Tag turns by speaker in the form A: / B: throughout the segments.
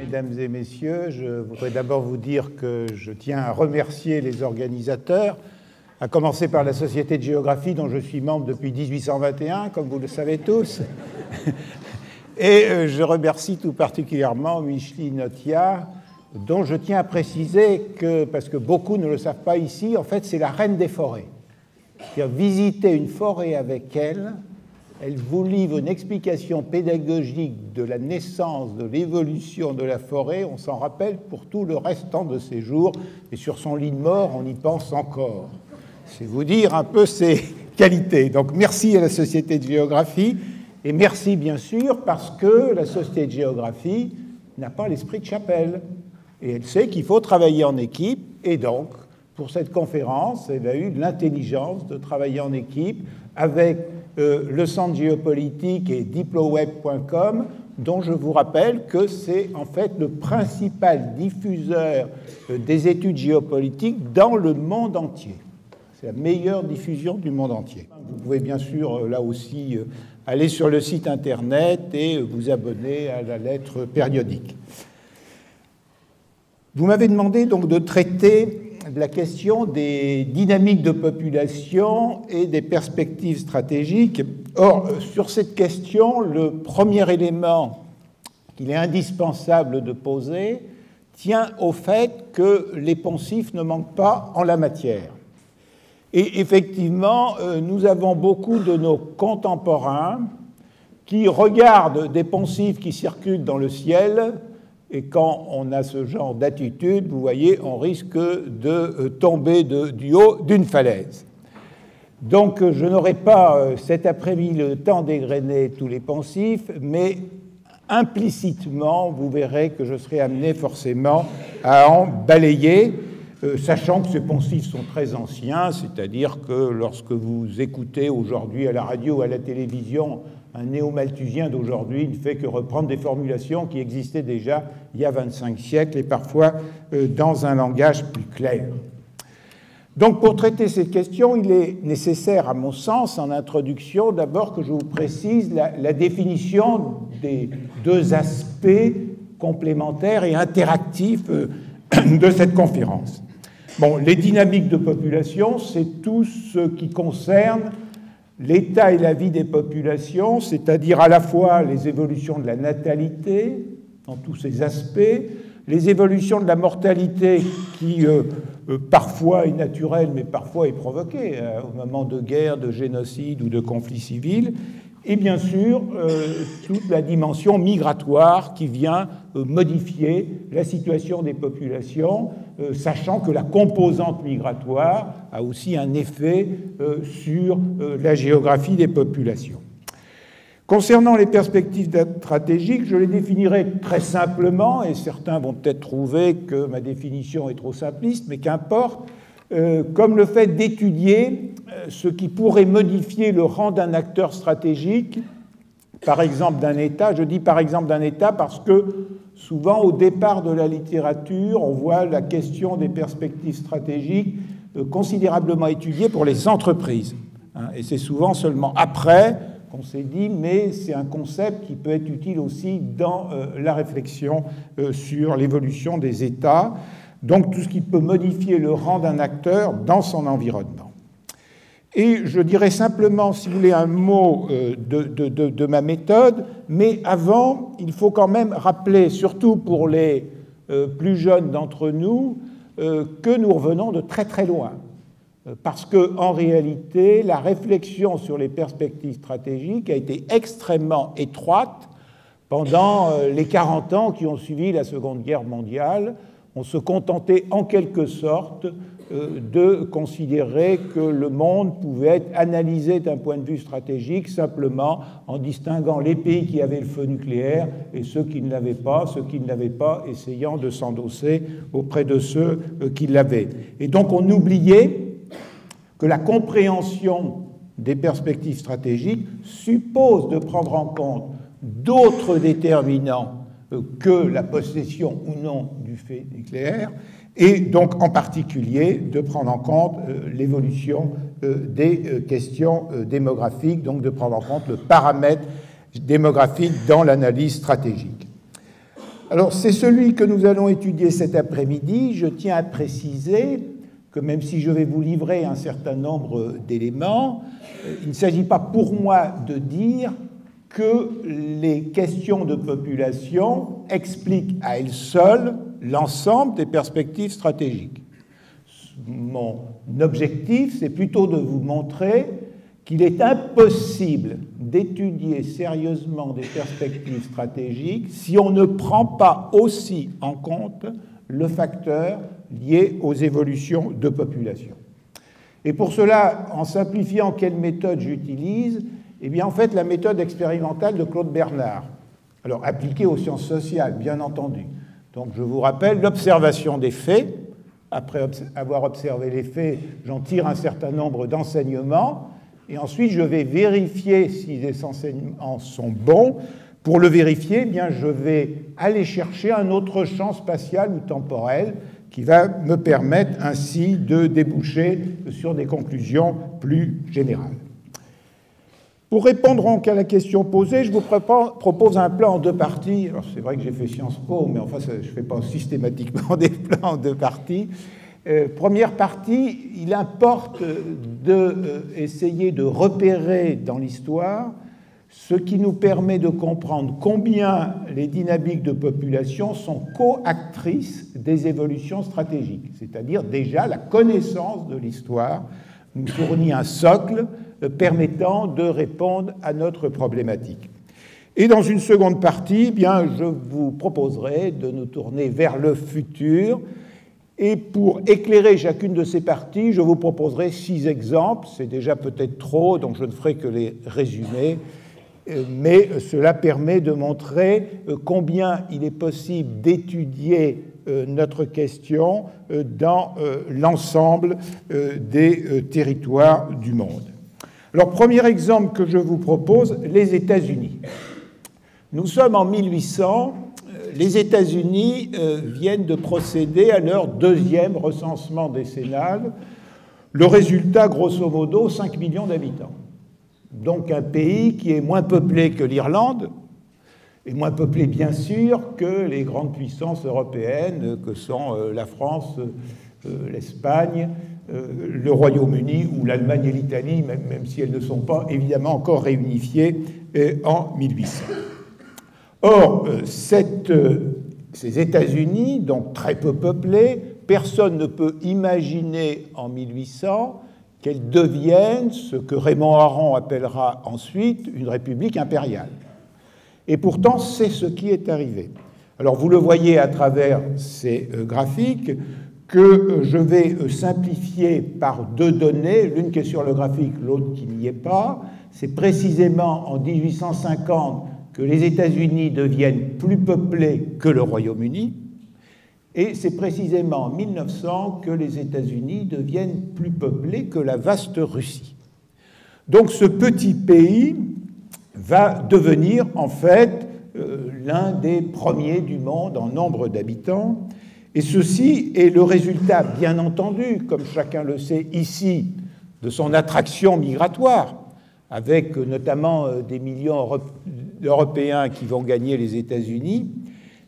A: mesdames et messieurs. Je voudrais d'abord vous dire que je tiens à remercier les organisateurs, à commencer par la Société de géographie dont je suis membre depuis 1821, comme vous le savez tous. Et je remercie tout particulièrement Micheline Otia, dont je tiens à préciser que, parce que beaucoup ne le savent pas ici, en fait c'est la reine des forêts. C'est-à-dire visiter une forêt avec elle, elle vous livre une explication pédagogique de la naissance, de l'évolution de la forêt, on s'en rappelle pour tout le restant de ses jours, et sur son lit de mort, on y pense encore. C'est vous dire un peu ses qualités. Donc merci à la Société de géographie, et merci bien sûr parce que la Société de géographie n'a pas l'esprit de chapelle, et elle sait qu'il faut travailler en équipe, et donc, pour cette conférence, elle a eu l'intelligence de travailler en équipe avec le Centre géopolitique et diploweb.com, dont je vous rappelle que c'est en fait le principal diffuseur des études géopolitiques dans le monde entier. C'est la meilleure diffusion du monde entier. Vous pouvez bien sûr, là aussi, aller sur le site internet et vous abonner à la lettre périodique. Vous m'avez demandé donc de traiter de la question des dynamiques de population et des perspectives stratégiques. Or, sur cette question, le premier élément qu'il est indispensable de poser tient au fait que les poncifs ne manquent pas en la matière. Et effectivement, nous avons beaucoup de nos contemporains qui regardent des poncifs qui circulent dans le ciel. Et quand on a ce genre d'attitude, vous voyez, on risque de tomber du haut d'une falaise. Donc, je n'aurai pas cet après-midi le temps d'égrener tous les poncifs, mais implicitement, vous verrez que je serai amené forcément à en balayer, sachant que ces poncifs sont très anciens, c'est-à-dire que lorsque vous écoutez aujourd'hui à la radio ou à la télévision un néo-malthusien d'aujourd'hui ne fait que reprendre des formulations qui existaient déjà il y a 25 siècles et parfois dans un langage plus clair. Donc pour traiter cette question, il est nécessaire, à mon sens, en introduction, d'abord que je vous précise la définition des deux aspects complémentaires et interactifs de cette conférence. Bon, les dynamiques de population, c'est tout ce qui concerne l'état et la vie des populations, c'est-à-dire à la fois les évolutions de la natalité, dans tous ses aspects, les évolutions de la mortalité qui parfois est naturelle, mais parfois est provoquée au moment de guerre, de génocide ou de conflits civils, et bien sûr toute la dimension migratoire qui vient modifier la situation des populations, sachant que la composante migratoire a aussi un effet sur la géographie des populations. Concernant les perspectives stratégiques, je les définirai très simplement, et certains vont peut-être trouver que ma définition est trop simpliste, mais qu'importe, comme le fait d'étudier ce qui pourrait modifier le rang d'un acteur stratégique, par exemple d'un État. Je dis par exemple d'un État parce que souvent au départ de la littérature, on voit la question des perspectives stratégiques considérablement étudiée pour les entreprises. Et c'est souvent seulement après qu'on s'est dit, mais c'est un concept qui peut être utile aussi dans la réflexion sur l'évolution des États. Donc tout ce qui peut modifier le rang d'un acteur dans son environnement. Et je dirais simplement, si vous voulez, un mot de ma méthode, mais avant, il faut quand même rappeler, surtout pour les plus jeunes d'entre nous, que nous revenons de très très loin. Parce qu'en réalité, la réflexion sur les perspectives stratégiques a été extrêmement étroite pendant les 40 ans qui ont suivi la Seconde Guerre mondiale. On se contentait en quelque sorte de considérer que le monde pouvait être analysé d'un point de vue stratégique simplement en distinguant les pays qui avaient le feu nucléaire et ceux qui ne l'avaient pas, essayant de s'endosser auprès de ceux qui l'avaient. Et donc on oubliait que la compréhension des perspectives stratégiques suppose de prendre en compte d'autres déterminants que la possession ou non du fait nucléaire, et donc en particulier de prendre en compte l'évolution des questions démographiques, donc de prendre en compte le paramètre démographique dans l'analyse stratégique. Alors, c'est celui que nous allons étudier cet après-midi. Je tiens à préciser que même si je vais vous livrer un certain nombre d'éléments, il ne s'agit pas pour moi de dire que les questions de population expliquent à elles seules l'ensemble des perspectives stratégiques. Mon objectif, c'est plutôt de vous montrer qu'il est impossible d'étudier sérieusement des perspectives stratégiques si on ne prend pas aussi en compte le facteur lié aux évolutions de population. Et pour cela, en simplifiant quelle méthode j'utilise, eh bien, en fait, la méthode expérimentale de Claude Bernard, alors appliquée aux sciences sociales, bien entendu. Donc, je vous rappelle l'observation des faits. Après avoir observé les faits, j'en tire un certain nombre d'enseignements, et ensuite, je vais vérifier si les enseignements sont bons. Pour le vérifier, eh bien, je vais aller chercher un autre champ spatial ou temporel qui va me permettre ainsi de déboucher sur des conclusions plus générales. Pour répondre donc à la question posée, je vous propose un plan en deux parties. Alors c'est vrai que j'ai fait Sciences Po, mais enfin je ne fais pas systématiquement des plans en deux parties. Première partie, il importe d'essayer de repérer dans l'histoire ce qui nous permet de comprendre combien les dynamiques de population sont coactrices des évolutions stratégiques. C'est-à-dire déjà la connaissance de l'histoire nous fournit un socle permettant de répondre à notre problématique. Et dans une seconde partie, eh bien, je vous proposerai de nous tourner vers le futur. Et pour éclairer chacune de ces parties, je vous proposerai 6 exemples. C'est déjà peut-être trop, donc je ne ferai que les résumer. Mais cela permet de montrer combien il est possible d'étudier notre question dans l'ensemble des territoires du monde. Alors, premier exemple que je vous propose, les États-Unis. Nous sommes en 1800, les États-Unis viennent de procéder à leur deuxième recensement décennal. Le résultat, grosso modo, 5 millions d'habitants. Donc un pays qui est moins peuplé que l'Irlande, et moins peuplé bien sûr que les grandes puissances européennes que sont la France, l'Espagne, le Royaume-Uni ou l'Allemagne et l'Italie, même si elles ne sont pas évidemment encore réunifiées en 1800. Or, ces États-Unis, donc très peu peuplés, personne ne peut imaginer en 1800 qu'elles deviennent ce que Raymond Aron appellera ensuite une république impériale. Et pourtant, c'est ce qui est arrivé. Alors, vous le voyez à travers ces graphiques que je vais simplifier par 2 données, l'une qui est sur le graphique, l'autre qui n'y est pas. C'est précisément en 1850 que les États-Unis deviennent plus peuplés que le Royaume-Uni, et c'est précisément en 1900 que les États-Unis deviennent plus peuplés que la vaste Russie. Donc ce petit pays va devenir en fait l'un des premiers du monde en nombre d'habitants, et ceci est le résultat, bien entendu, comme chacun le sait ici, de son attraction migratoire, avec notamment des millions d'Européens qui vont gagner les États-Unis.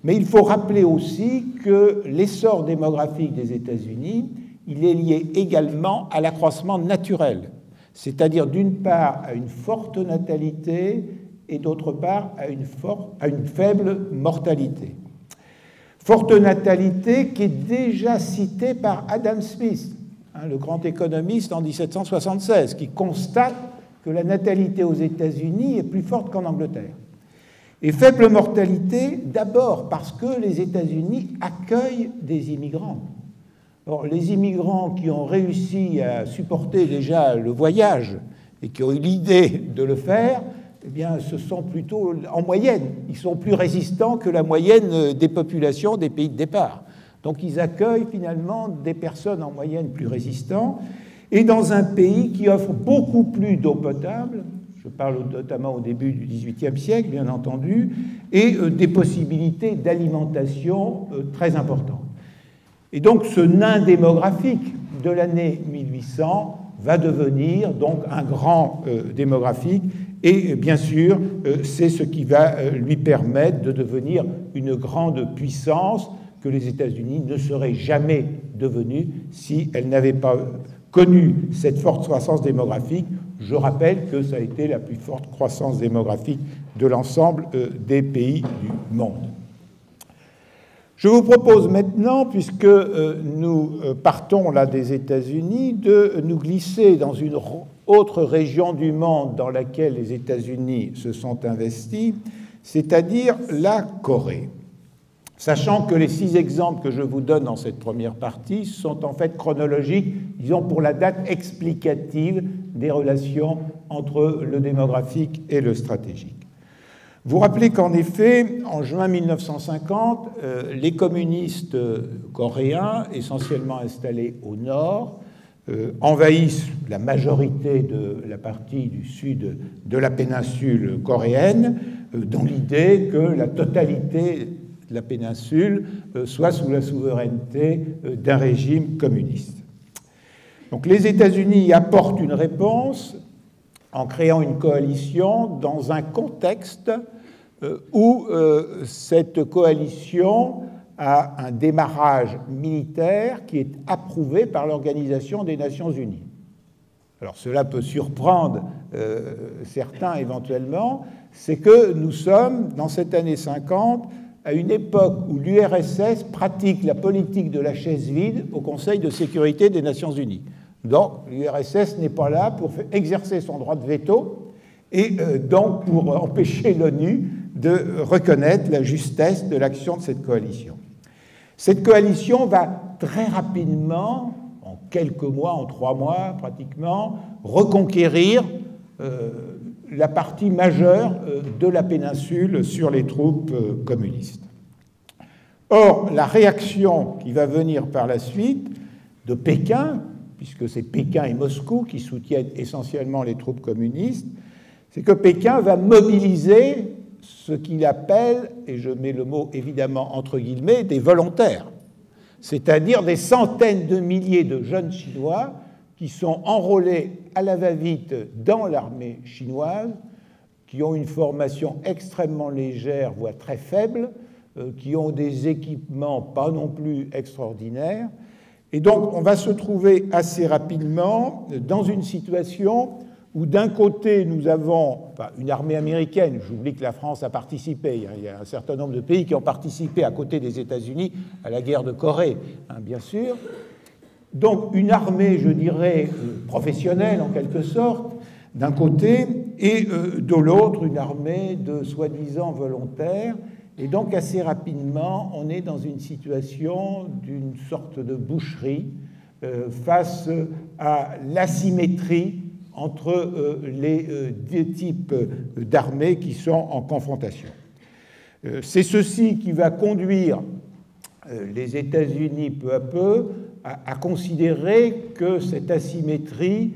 A: Mais il faut rappeler aussi que l'essor démographique des États-Unis, il est lié également à l'accroissement naturel, c'est-à-dire d'une part à une forte natalité et d'autre part à une faible mortalité. Forte natalité qui est déjà citée par Adam Smith, le grand économiste en 1776, qui constate que la natalité aux États-Unis est plus forte qu'en Angleterre. Et faible mortalité, d'abord parce que les États-Unis accueillent des immigrants. Or, les immigrants qui ont réussi à supporter déjà le voyage et qui ont eu l'idée de le faire, eh bien, ce sont plutôt, en moyenne, ils sont plus résistants que la moyenne des populations des pays de départ. Donc, ils accueillent finalement des personnes en moyenne plus résistantes, et dans un pays qui offre beaucoup plus d'eau potable, je parle notamment au début du XVIIIe siècle, bien entendu, et des possibilités d'alimentation très importantes. Et donc ce nain démographique de l'année 1800 va devenir donc un grand démographique Et bien sûr, c'est ce qui va lui permettre de devenir une grande puissance que les États-Unis ne seraient jamais devenus si elles n'avaient pas connu cette forte croissance démographique. Je rappelle que ça a été la plus forte croissance démographique de l'ensemble des pays du monde. Je vous propose maintenant, puisque nous partons là des États-Unis, de nous glisser dans une autre région du monde dans laquelle les États-Unis se sont investis, c'est-à-dire la Corée. Sachant que les 6 exemples que je vous donne dans cette première partie sont en fait chronologiques, disons pour la date explicative des relations entre le démographique et le stratégique. Vous rappelez qu'en effet, en juin 1950, les communistes coréens, essentiellement installés au nord, envahissent la majorité de la partie du sud de la péninsule coréenne, dans l'idée que la totalité de la péninsule soit sous la souveraineté d'un régime communiste. Donc les États-Unis y apportent une réponse en créant une coalition dans un contexte où cette coalition a un démarrage militaire qui est approuvé par l'Organisation des Nations Unies. Alors cela peut surprendre certains éventuellement, c'est que nous sommes, dans cette année 50, à une époque où l'URSS pratique la politique de la chaise vide au Conseil de sécurité des Nations Unies. Donc l'URSS n'est pas là pour exercer son droit de veto et donc pour empêcher l'ONU de reconnaître la justesse de l'action de cette coalition. Cette coalition va très rapidement, en quelques mois, en 3 mois pratiquement, reconquérir la partie majeure de la péninsule sur les troupes communistes. Or, la réaction qui va venir par la suite de Pékin, puisque c'est Pékin et Moscou qui soutiennent essentiellement les troupes communistes, c'est que Pékin va mobiliser ce qu'il appelle, et je mets le mot évidemment entre guillemets, des volontaires, c'est-à-dire des centaines de milliers de jeunes Chinois qui sont enrôlés à la va-vite dans l'armée chinoise, qui ont une formation extrêmement légère, voire très faible, qui ont des équipements pas non plus extraordinaires. Et donc, on va se trouver assez rapidement dans une situation où, d'un côté, nous avons une armée américaine. J'oublie que la France a participé. Il y a un certain nombre de pays qui ont participé à côté des États-Unis à la guerre de Corée, bien sûr. Donc une armée, je dirais, professionnelle en quelque sorte, d'un côté, et de l'autre, une armée de soi-disant volontaires. Et donc assez rapidement, on est dans une situation d'une sorte de boucherie face à l'asymétrie entre les deux types d'armées qui sont en confrontation. C'est ceci qui va conduire les États-Unis peu à peu à considérer que cette asymétrie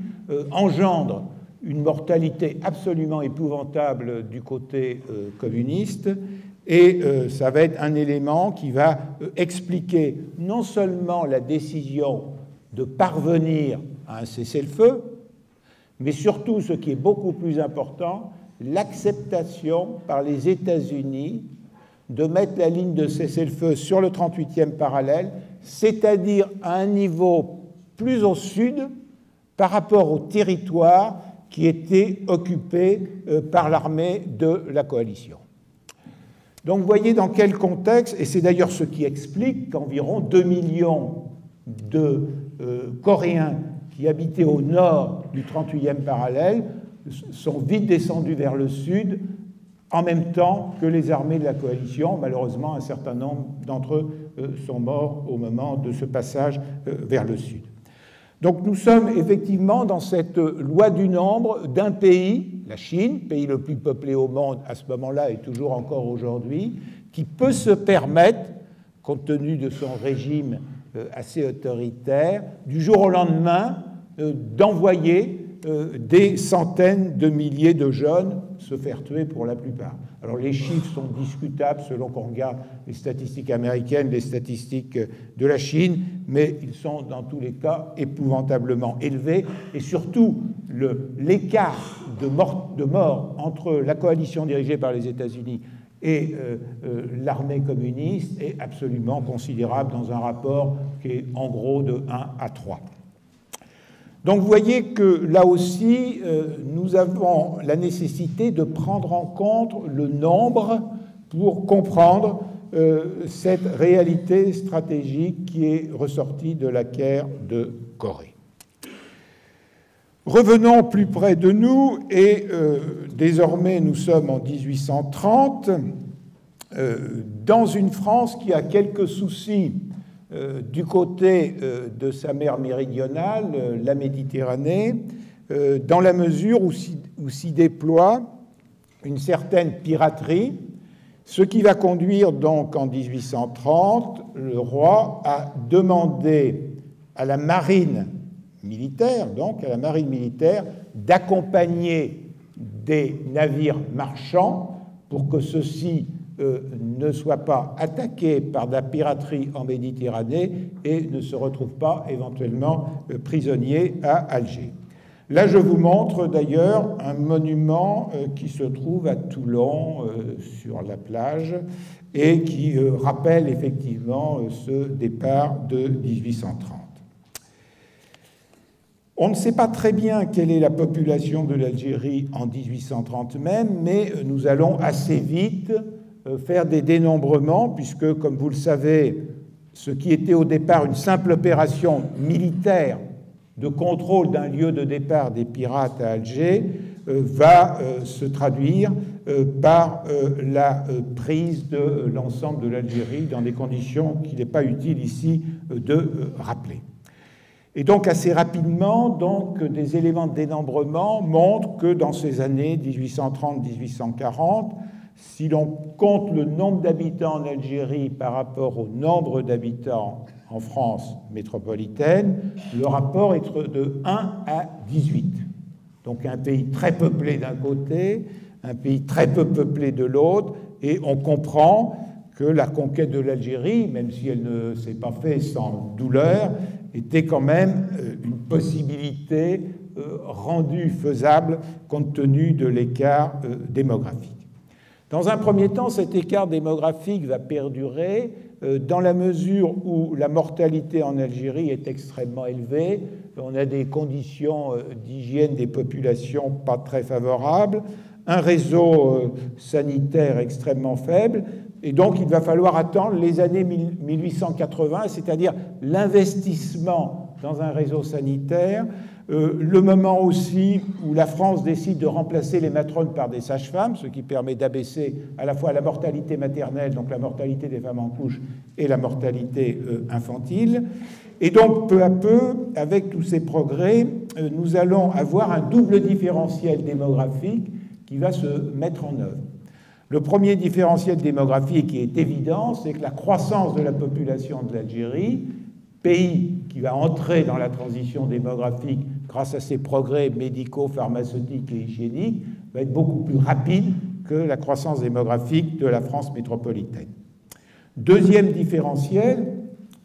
A: engendre une mortalité absolument épouvantable du côté communiste, et ça va être un élément qui va expliquer non seulement la décision de parvenir à un cessez-le-feu, mais surtout, ce qui est beaucoup plus important, l'acceptation par les États-Unis de mettre la ligne de cessez-le-feu sur le 38e parallèle, c'est-à-dire à un niveau plus au sud par rapport au territoire qui était occupé par l'armée de la coalition. Donc vous voyez dans quel contexte, et c'est d'ailleurs ce qui explique qu'environ 2 millions de Coréens qui habitaient au nord du 38e parallèle sont vite descendus vers le sud en même temps que les armées de la coalition. Malheureusement, un certain nombre d'entre eux sont morts au moment de ce passage vers le sud. Donc nous sommes effectivement dans cette loi du nombre d'un pays, la Chine, pays le plus peuplé au monde à ce moment-là et toujours encore aujourd'hui, qui peut se permettre, compte tenu de son régime assez autoritaire, du jour au lendemain, d'envoyer des centaines de milliers de jeunes se faire tuer pour la plupart. Alors les chiffres sont discutables selon qu'on regarde les statistiques américaines, les statistiques de la Chine, mais ils sont dans tous les cas épouvantablement élevés, et surtout l'écart de mort entre la coalition dirigée par les États-Unis et l'armée communiste est absolument considérable dans un rapport qui est en gros de 1 à 3. Donc vous voyez que là aussi, nous avons la nécessité de prendre en compte le nombre pour comprendre cette réalité stratégique qui est ressortie de la guerre de Corée. Revenons plus près de nous, et désormais nous sommes en 1830, dans une France qui a quelques soucis du côté de sa mer méridionale, la Méditerranée, dans la mesure où s'y déploie une certaine piraterie, ce qui va conduire donc en 1830 le roi à demander à la marine militaire, d'accompagner des navires marchands pour que ceux-ci ne soient pas attaqués par de la piraterie en Méditerranée et ne se retrouvent pas éventuellement prisonniers à Alger. Là, je vous montre d'ailleurs un monument qui se trouve à Toulon, sur la plage, et qui rappelle effectivement ce départ de 1830. On ne sait pas très bien quelle est la population de l'Algérie en 1830 même, mais nous allons assez vite faire des dénombrements, puisque, comme vous le savez, ce qui était au départ une simple opération militaire de contrôle d'un lieu de départ des pirates à Alger va se traduire par la prise de l'ensemble de l'Algérie dans des conditions qu'il n'est pas utile ici de rappeler. Et donc assez rapidement, donc, des éléments de dénombrement montrent que dans ces années 1830-1840, si l'on compte le nombre d'habitants en Algérie par rapport au nombre d'habitants en France métropolitaine, le rapport est de 1 à 18. Donc un pays très peuplé d'un côté, un pays très peu peuplé de l'autre, et on comprend que la conquête de l'Algérie, même si elle ne s'est pas faite sans douleur, était quand même une possibilité rendue faisable compte tenu de l'écart démographique. Dans un premier temps, cet écart démographique va perdurer dans la mesure où la mortalité en Algérie est extrêmement élevée. On a des conditions d'hygiène des populations pas très favorables, un réseau sanitaire extrêmement faible, et donc il va falloir attendre les années 1880, c'est-à-dire l'investissement dans un réseau sanitaire, le moment aussi où la France décide de remplacer les matrones par des sages-femmes, ce qui permet d'abaisser à la fois la mortalité maternelle, donc la mortalité des femmes en couche, et la mortalité infantile. Et donc, peu à peu, avec tous ces progrès, nous allons avoir un double différentiel démographique qui va se mettre en œuvre. Le premier différentiel démographique qui est évident, c'est que la croissance de la population de l'Algérie, pays qui va entrer dans la transition démographique grâce à ses progrès médicaux, pharmaceutiques et hygiéniques, va être beaucoup plus rapide que la croissance démographique de la France métropolitaine. Deuxième différentiel,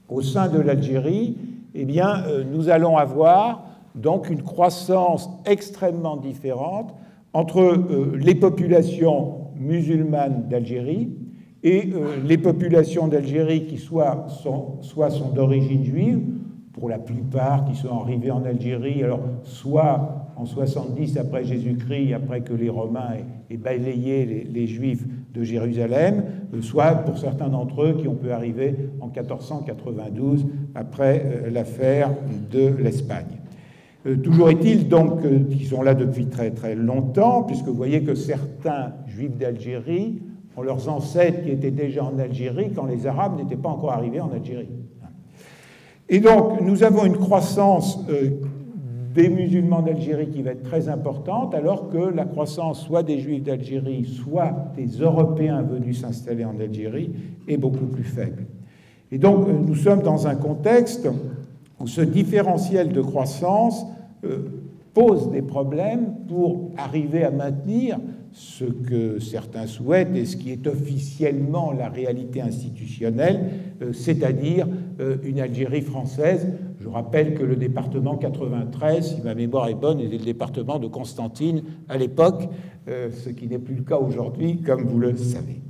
A: au sein de l'Algérie, eh bien, nous allons avoir donc une croissance extrêmement différente entre les populations musulmanes d'Algérie et les populations d'Algérie qui soit sont d'origine juive, pour la plupart qui sont arrivés en Algérie, alors soit en 70 après Jésus-Christ, après que les Romains aient balayé les Juifs de Jérusalem, soit pour certains d'entre eux qui ont pu arriver en 1492 après l'affaire de l'Espagne. Toujours est-il donc qu'ils sont là depuis très très longtemps, puisque vous voyez que certains Juifs d'Algérie ont leurs ancêtres qui étaient déjà en Algérie quand les Arabes n'étaient pas encore arrivés en Algérie. Et donc, nous avons une croissance des musulmans d'Algérie qui va être très importante, alors que la croissance soit des Juifs d'Algérie, soit des Européens venus s'installer en Algérie est beaucoup plus faible. Et donc, nous sommes dans un contexte où ce différentiel de croissance pose des problèmes pour arriver à maintenir ce que certains souhaitent et ce qui est officiellement la réalité institutionnelle, c'est-à-dire une Algérie française. Je rappelle que le département 93, si ma mémoire est bonne, était le département de Constantine à l'époque, ce qui n'est plus le cas aujourd'hui, comme vous le savez.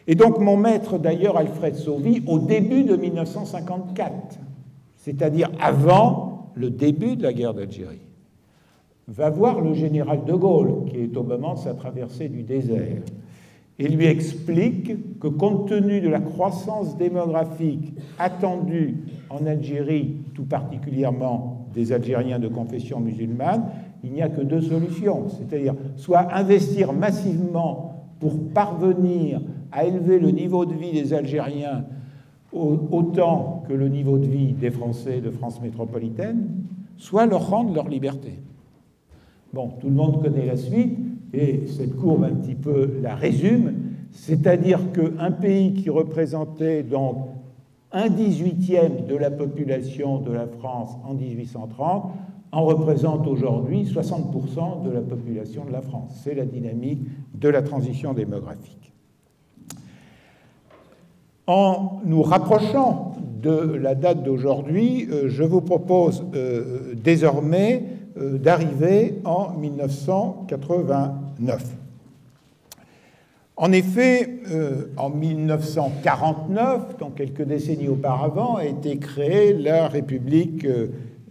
A: Et donc mon maître, d'ailleurs, Alfred Sauvy, au début de 1954, c'est-à-dire avant le début de la guerre d'Algérie, va voir le général de Gaulle, qui est au moment de sa traversée du désert, et lui explique que compte tenu de la croissance démographique attendue en Algérie, tout particulièrement des Algériens de confession musulmane, il n'y a que deux solutions, c'est-à-dire soit investir massivement pour parvenir à élever le niveau de vie des Algériens autant que le niveau de vie des Français de France métropolitaine, soit leur rendre leur liberté. Bon, tout le monde connaît la suite, et cette courbe un petit peu la résume, c'est-à-dire qu'un pays qui représentait donc 1/18 de la population de la France en 1830 en représente aujourd'hui 60% de la population de la France. C'est la dynamique de la transition démographique. En nous rapprochant de la date d'aujourd'hui, je vous propose désormais d'arriver en 1989. En effet, en 1949, donc quelques décennies auparavant, a été créée la République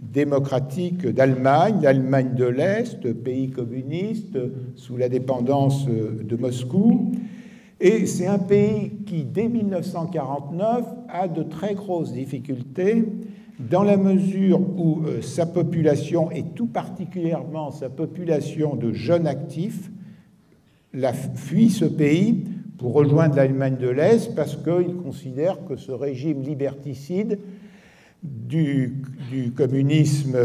A: démocratique d'Allemagne, l'Allemagne de l'Est, pays communiste sous la dépendance de Moscou. Et c'est un pays qui, dès 1949, a de très grosses difficultés dans la mesure où sa population, et tout particulièrement sa population de jeunes actifs, fuit ce pays pour rejoindre l'Allemagne de l'Est parce qu'il considère que ce régime liberticide du communisme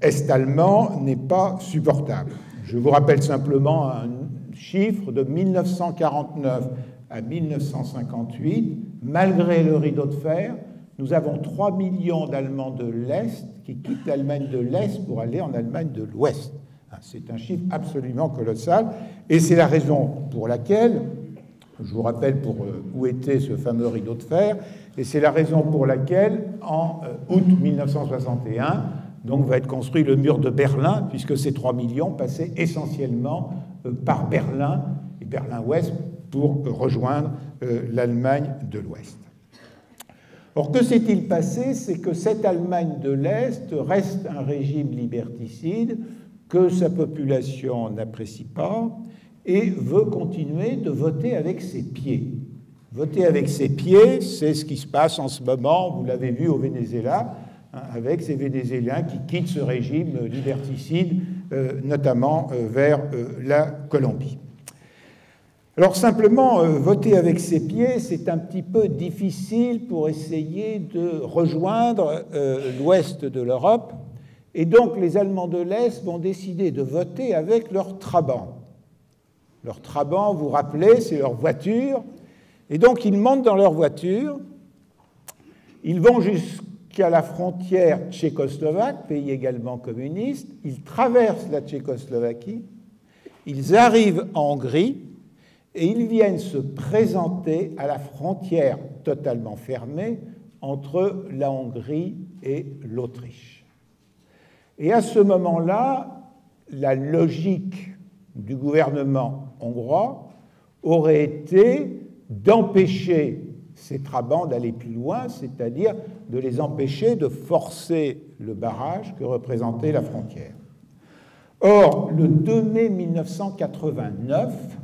A: est-allemand n'est pas supportable. Je vous rappelle simplement un chiffre de 1949 à 1958, malgré le rideau de fer, nous avons 3 millions d'Allemands de l'Est qui quittent l'Allemagne de l'Est pour aller en Allemagne de l'Ouest. C'est un chiffre absolument colossal, et c'est la raison pour laquelle, je vous rappelle où était ce fameux rideau de fer, et c'est la raison pour laquelle, en août 1961, donc va être construit le mur de Berlin, puisque ces 3 millions passaient essentiellement par Berlin et Berlin-Ouest pour rejoindre l'Allemagne de l'Ouest. Or, que s'est-il passé? C'est que cette Allemagne de l'Est reste un régime liberticide que sa population n'apprécie pas et veut continuer de voter avec ses pieds. Voter avec ses pieds, c'est ce qui se passe en ce moment, vous l'avez vu au Venezuela, avec ces Vénézuéliens qui quittent ce régime liberticide, notamment vers la Colombie. Alors simplement, voter avec ses pieds, c'est un petit peu difficile pour essayer de rejoindre l'ouest de l'Europe. Et donc les Allemands de l'Est vont décider de voter avec leur Trabant. Leur Trabant, vous vous rappelez, c'est leur voiture. Et donc ils montent dans leur voiture, ils vont jusqu'à la frontière tchécoslovaque, pays également communiste, ils traversent la Tchécoslovaquie, ils arrivent en Hongrie, et ils viennent se présenter à la frontière totalement fermée entre la Hongrie et l'Autriche. Et à ce moment-là, la logique du gouvernement hongrois aurait été d'empêcher ces Trabants d'aller plus loin, c'est-à-dire de les empêcher de forcer le barrage que représentait la frontière. Or, le 2 mai 1989,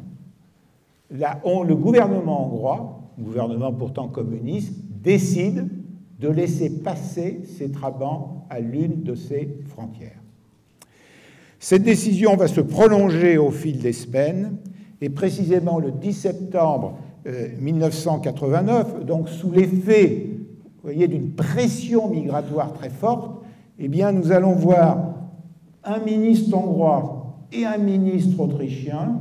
A: le gouvernement hongrois, gouvernement pourtant communiste, décide de laisser passer ces Trabants à l'une de ses frontières. Cette décision va se prolonger au fil des semaines, et précisément le 10 septembre 1989, donc sous l'effet, vous voyez, d'une pression migratoire très forte, eh bien, nous allons voir un ministre hongrois et un ministre autrichien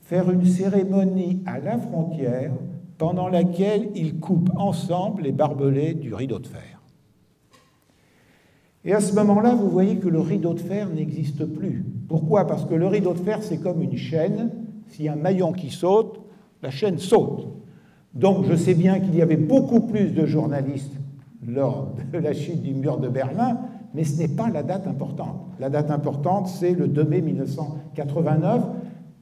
A: faire une cérémonie à la frontière pendant laquelle ils coupent ensemble les barbelés du rideau de fer. Et à ce moment-là, vous voyez que le rideau de fer n'existe plus, Pourquoi? Parce que le rideau de fer, c'est comme une chaîne. S'il y a un maillon qui saute, la chaîne saute. Donc je sais bien qu'il y avait beaucoup plus de journalistes lors de la chute du mur de Berlin, mais ce n'est pas la date importante. La date importante, c'est le 2 mai 1989,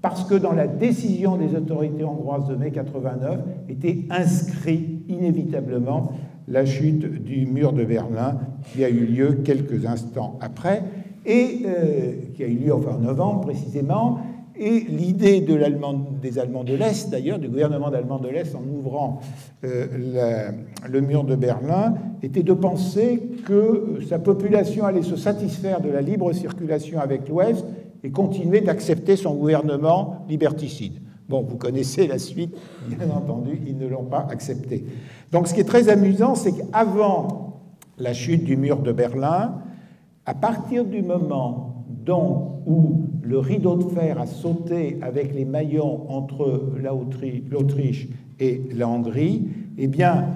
A: parce que dans la décision des autorités hongroises de mai 89 était inscrit inévitablement la chute du mur de Berlin, qui a eu lieu quelques instants après, et qui a eu lieu en novembre précisément. Et l'idée des Allemands de l'Est, d'ailleurs, du gouvernement d'Allemands de l'Est, en ouvrant le mur de Berlin, était de penser que sa population allait se satisfaire de la libre circulation avec l'Ouest et continuer d'accepter son gouvernement liberticide. Bon, vous connaissez la suite, bien entendu, ils ne l'ont pas accepté. Donc ce qui est très amusant, c'est qu'avant la chute du mur de Berlin, à partir du moment donc, où le rideau de fer a sauté avec les maillons entre l'Autriche et la Hongrie, eh bien,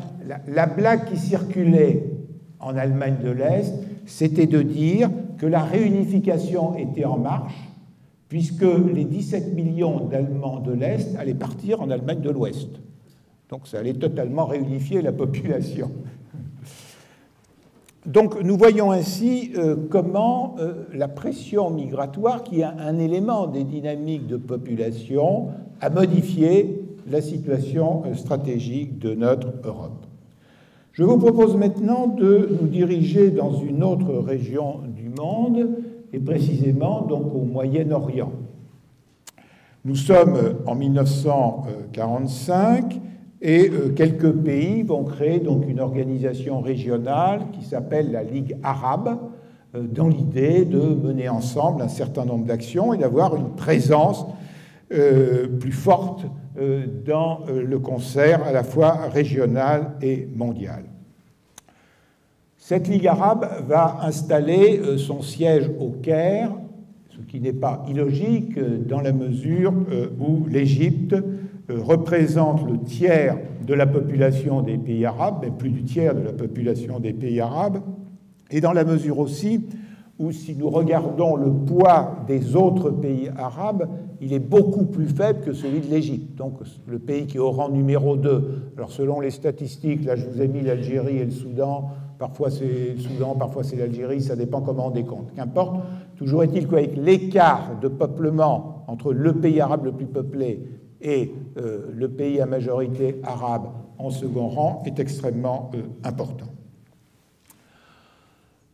A: la blague qui circulait en Allemagne de l'Est, c'était de dire que la réunification était en marche, puisque les 17 millions d'Allemands de l'Est allaient partir en Allemagne de l'Ouest. Donc ça allait totalement réunifier la population. Donc nous voyons ainsi comment la pression migratoire, qui est un élément des dynamiques de population, a modifié la situation stratégique de notre Europe. Je vous propose maintenant de nous diriger dans une autre région du monde, et précisément donc au Moyen-Orient. Nous sommes en 1945, et quelques pays vont créer donc une organisation régionale qui s'appelle la Ligue arabe, dans l'idée de mener ensemble un certain nombre d'actions et d'avoir une présence plus forte dans le concert à la fois régional et mondial. Cette Ligue arabe va installer son siège au Caire, ce qui n'est pas illogique dans la mesure où l'Égypte représente le tiers de la population des pays arabes, mais plus du tiers de la population des pays arabes, et dans la mesure aussi où, si nous regardons le poids des autres pays arabes, il est beaucoup plus faible que celui de l'Égypte. Donc le pays qui est au rang numéro 2, alors selon les statistiques, là je vous ai mis l'Algérie et le Soudan, parfois c'est le Soudan, parfois c'est l'Algérie, ça dépend comment on décompte. Qu'importe, toujours est-il qu'avec l'écart de peuplement entre le pays arabe le plus peuplé et le pays à majorité arabe en second rang est extrêmement important.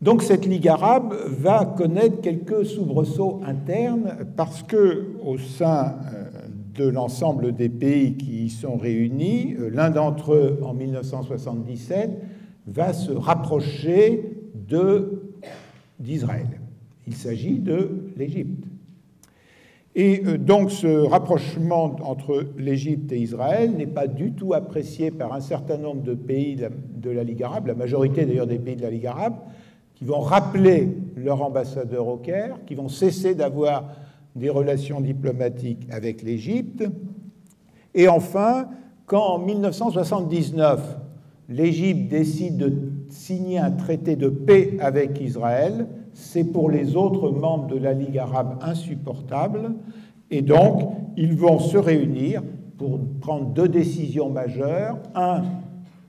A: Donc cette Ligue arabe va connaître quelques soubresauts internes parce que, au sein de l'ensemble des pays qui y sont réunis, l'un d'entre eux, en 1977, va se rapprocher d'Israël. Il s'agit de l'Égypte. Et donc ce rapprochement entre l'Égypte et Israël n'est pas du tout apprécié par un certain nombre de pays de la Ligue arabe, la majorité d'ailleurs des pays de la Ligue arabe, qui vont rappeler leur ambassadeur au Caire, qui vont cesser d'avoir des relations diplomatiques avec l'Égypte. Et enfin, quand en 1979, l'Égypte décide de signer un traité de paix avec Israël, c'est pour les autres membres de la Ligue arabe insupportable, et donc ils vont se réunir pour prendre deux décisions majeures. Un,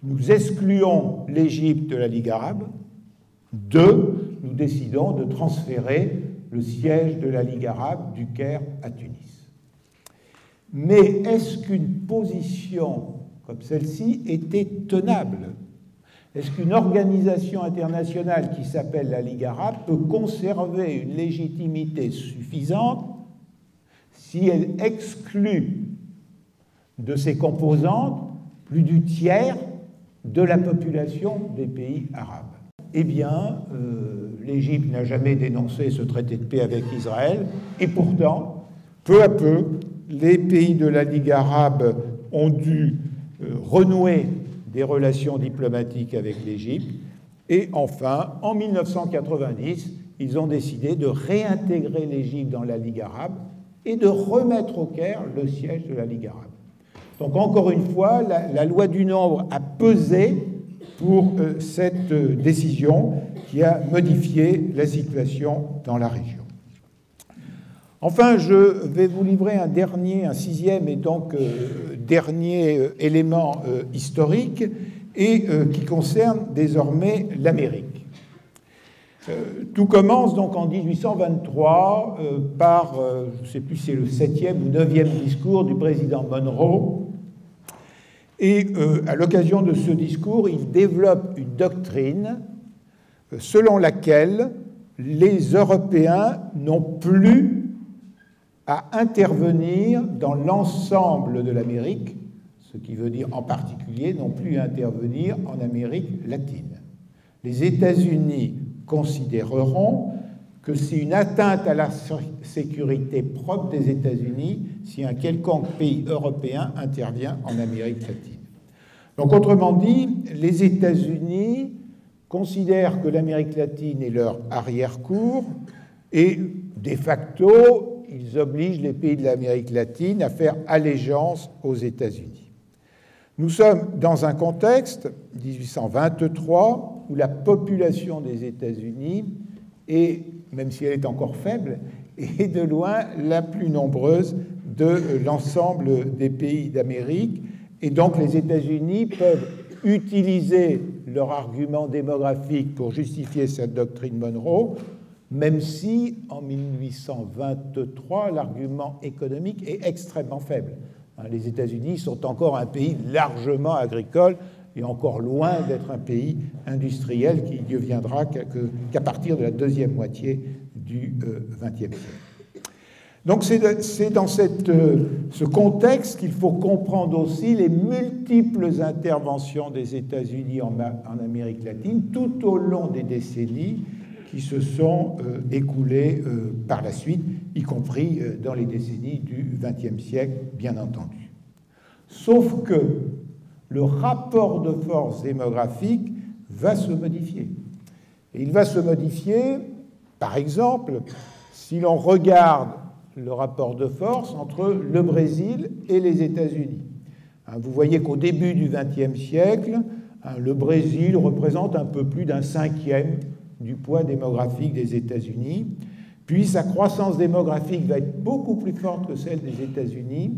A: nous excluons l'Égypte de la Ligue arabe. Deux, nous décidons de transférer le siège de la Ligue arabe du Caire à Tunis. Mais est-ce qu'une position comme celle-ci était tenable? Est-ce qu'une organisation internationale qui s'appelle la Ligue arabe peut conserver une légitimité suffisante si elle exclut de ses composantes plus du tiers de la population des pays arabes? Eh bien, l'Égypte n'a jamais dénoncé ce traité de paix avec Israël, et pourtant, peu à peu, les pays de la Ligue arabe ont dû renouer des relations diplomatiques avec l'Égypte, et enfin, en 1990, ils ont décidé de réintégrer l'Égypte dans la Ligue arabe et de remettre au Caire le siège de la Ligue arabe. Donc, encore une fois, la loi du nombre a pesé pour cette décision qui a modifié la situation dans la région. Enfin, je vais vous livrer un sixième et donc dernier élément historique et qui concerne désormais l'Amérique. Tout commence donc en 1823 par, je ne sais plus si c'est le 7e ou 9e discours du président Monroe. Et à l'occasion de ce discours, il développe une doctrine selon laquelle les Européens n'ont plus à intervenir dans l'ensemble de l'Amérique, ce qui veut dire en particulier non plus à intervenir en Amérique latine. Les États-Unis considéreront que c'est une atteinte à la sécurité propre des États-Unis si un quelconque pays européen intervient en Amérique latine. Donc, autrement dit, les États-Unis considèrent que l'Amérique latine est leur arrière-cour et, de facto, ils obligent les pays de l'Amérique latine à faire allégeance aux États-Unis. Nous sommes dans un contexte, 1823, où la population des États-Unis est, même si elle est encore faible, est de loin la plus nombreuse de l'ensemble des pays d'Amérique. Et donc les États-Unis peuvent utiliser leur argument démographique pour justifier cette doctrine Monroe, même si, en 1823, l'argument économique est extrêmement faible. Les États-Unis sont encore un pays largement agricole et encore loin d'être un pays industriel qui ne deviendra qu'à partir de la deuxième moitié du XXe siècle. Donc c'est dans ce contexte qu'il faut comprendre aussi les multiples interventions des États-Unis en Amérique latine tout au long des décennies qui se sont écoulées par la suite, y compris dans les décennies du XXe siècle, bien entendu. Sauf que le rapport de force démographique va se modifier. Et il va se modifier, par exemple, si l'on regarde le rapport de force entre le Brésil et les États-Unis. Vous voyez qu'au début du XXe siècle, le Brésil représente un peu plus d'un cinquième du poids démographique des États-Unis, puis sa croissance démographique va être beaucoup plus forte que celle des États-Unis,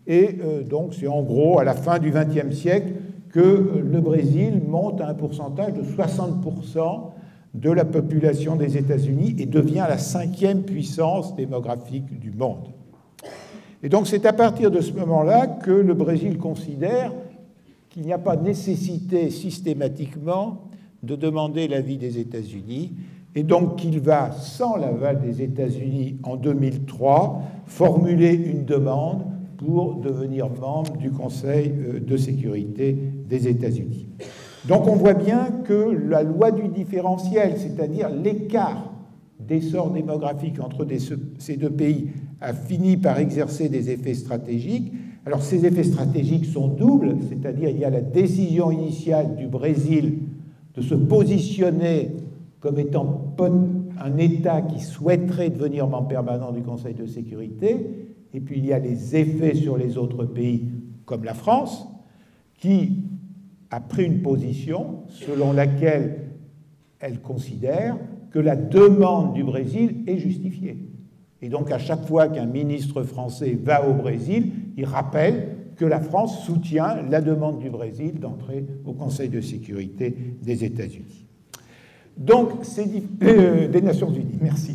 A: et donc c'est en gros à la fin du XXe siècle que le Brésil monte à un pourcentage de 60% de la population des États-Unis et devient la cinquième puissance démographique du monde. Et donc c'est à partir de ce moment-là que le Brésil considère qu'il n'y a pas nécessité systématiquement de demander l'avis des États-Unis, et donc qu'il va, sans l'aval des États-Unis en 2003, formuler une demande pour devenir membre du Conseil de sécurité des États-Unis. Donc on voit bien que la loi du différentiel, c'est-à-dire l'écart d'essor démographique entre ces deux pays, a fini par exercer des effets stratégiques. Alors ces effets stratégiques sont doubles, c'est-à-dire il y a la décision initiale du Brésil de se positionner comme étant un État qui souhaiterait devenir membre permanent du Conseil de sécurité, et puis il y a les effets sur les autres pays, comme la France, qui a pris une position selon laquelle elle considère que la demande du Brésil est justifiée. Et donc à chaque fois qu'un ministre français va au Brésil, il rappelle que la France soutient la demande du Brésil d'entrer au Conseil de sécurité des États-Unis. Donc, des Nations Unies, merci.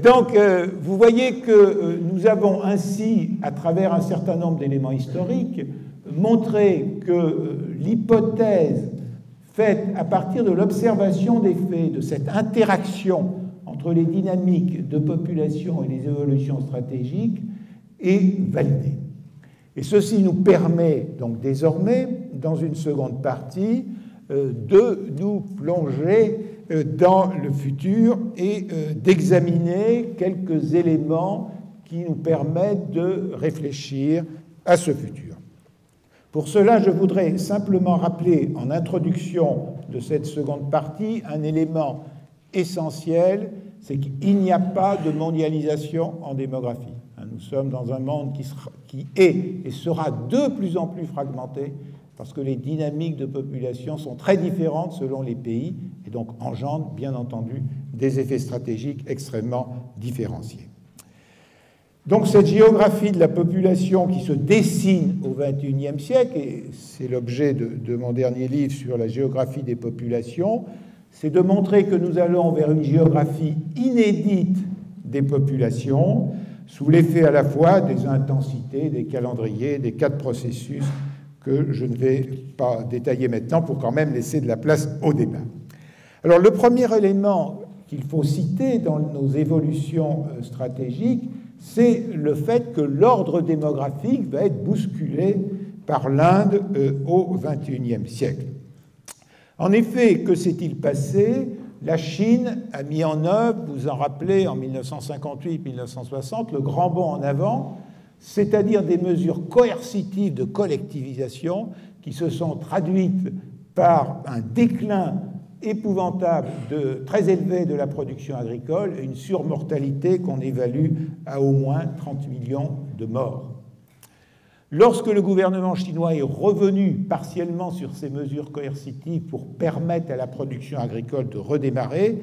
A: Donc, vous voyez que nous avons ainsi, à travers un certain nombre d'éléments historiques, montré que l'hypothèse faite à partir de l'observation des faits, de cette interaction entre les dynamiques de population et les évolutions stratégiques, est validée. Et ceci nous permet donc désormais, dans une seconde partie, de nous plonger dans le futur et d'examiner quelques éléments qui nous permettent de réfléchir à ce futur. Pour cela, je voudrais simplement rappeler en introduction de cette seconde partie un élément essentiel, c'est qu'il n'y a pas de mondialisation en démographie. Nous sommes dans un monde qui est et sera de plus en plus fragmenté parce que les dynamiques de population sont très différentes selon les pays et donc engendrent bien entendu des effets stratégiques extrêmement différenciés. Donc cette géographie de la population qui se dessine au XXIe siècle, et c'est l'objet de mon dernier livre sur la géographie des populations, c'est de montrer que nous allons vers une géographie inédite des populations, sous l'effet à la fois des intensités, des calendriers, des cas de processus que je ne vais pas détailler maintenant pour quand même laisser de la place au débat. Alors le premier élément qu'il faut citer dans nos évolutions stratégiques, c'est le fait que l'ordre démographique va être bousculé par l'Inde au XXIe siècle. En effet, que s'est-il passé? La Chine a mis en œuvre, vous en rappelez, en 1958-1960, le grand bond en avant, c'est-à-dire des mesures coercitives de collectivisation qui se sont traduites par un déclin épouvantable, très élevé de la production agricole et une surmortalité qu'on évalue à au moins 30 millions de morts. Lorsque le gouvernement chinois est revenu partiellement sur ces mesures coercitives pour permettre à la production agricole de redémarrer,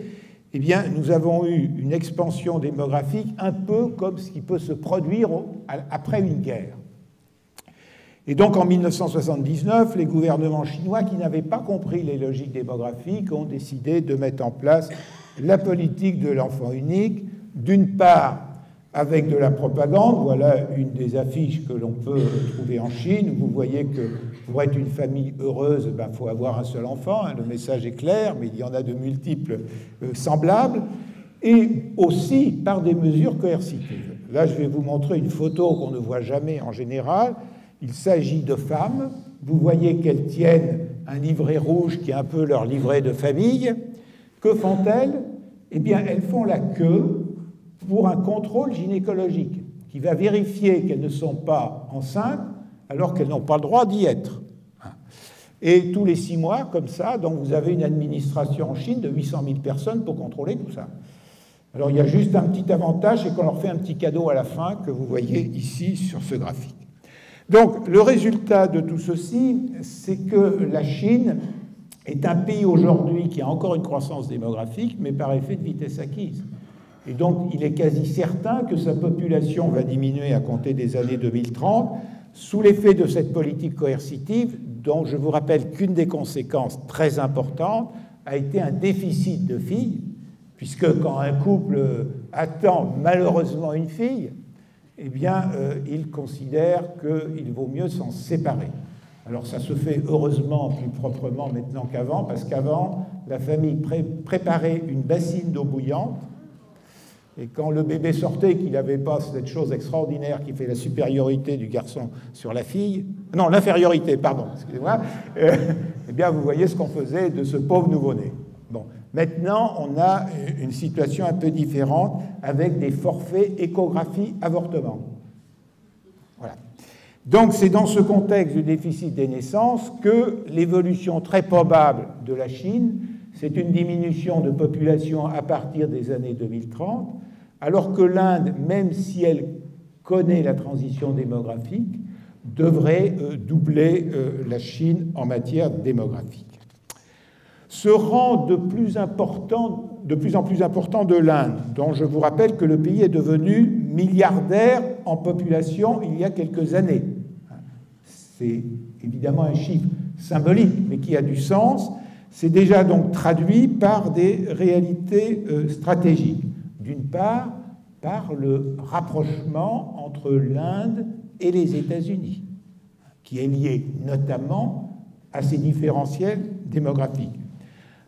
A: eh bien, nous avons eu une expansion démographique un peu comme ce qui peut se produire après une guerre. Et donc, en 1979, les gouvernements chinois, qui n'avaient pas compris les logiques démographiques, ont décidé de mettre en place la politique de l'enfant unique, d'une part avec de la propagande. Voilà une des affiches que l'on peut trouver en Chine. Vous voyez que pour être une famille heureuse, il faut avoir un seul enfant. Le message est clair, mais il y en a de multiples semblables. Et aussi par des mesures coercitives. Là, je vais vous montrer une photo qu'on ne voit jamais en général. Il s'agit de femmes. Vous voyez qu'elles tiennent un livret rouge qui est un peu leur livret de famille. Que font-elles? Eh bien, elles font la queue pour un contrôle gynécologique qui va vérifier qu'elles ne sont pas enceintes alors qu'elles n'ont pas le droit d'y être. Et tous les 6 mois, comme ça, donc vous avez une administration en Chine de 800 000 personnes pour contrôler tout ça. Alors, il y a juste un petit avantage, c'est qu'on leur fait un petit cadeau à la fin que vous voyez ici sur ce graphique. Donc, le résultat de tout ceci, c'est que la Chine est un pays aujourd'hui qui a encore une croissance démographique, mais par effet de vitesse acquise. Et donc, il est quasi certain que sa population va diminuer à compter des années 2030, sous l'effet de cette politique coercitive, dont je vous rappelle qu'une des conséquences très importantes a été un déficit de filles, puisque quand un couple attend malheureusement une fille, eh bien, il considère qu'il vaut mieux s'en séparer. Alors, ça se fait heureusement plus proprement maintenant qu'avant, parce qu'avant, la famille préparait une bassine d'eau bouillante, et quand le bébé sortait, qu'il n'avait pas cette chose extraordinaire qui fait la supériorité du garçon sur la fille, non, l'infériorité, pardon, excusez-moi, eh bien, vous voyez ce qu'on faisait de ce pauvre nouveau-né. Bon. Maintenant, on a une situation un peu différente avec des forfaits échographie-avortement. Voilà. Donc, c'est dans ce contexte du déficit des naissances que l'évolution très probable de la Chine, c'est une diminution de population à partir des années 2030, alors que l'Inde, même si elle connaît la transition démographique, devrait doubler la Chine en matière démographique. Ce rang de plus en plus important de l'Inde, dont je vous rappelle que le pays est devenu milliardaire en population il y a quelques années. C'est évidemment un chiffre symbolique, mais qui a du sens. C'est déjà donc traduit par des réalités stratégiques. D'une part, par le rapprochement entre l'Inde et les États-Unis, qui est lié notamment à ces différentiels démographiques.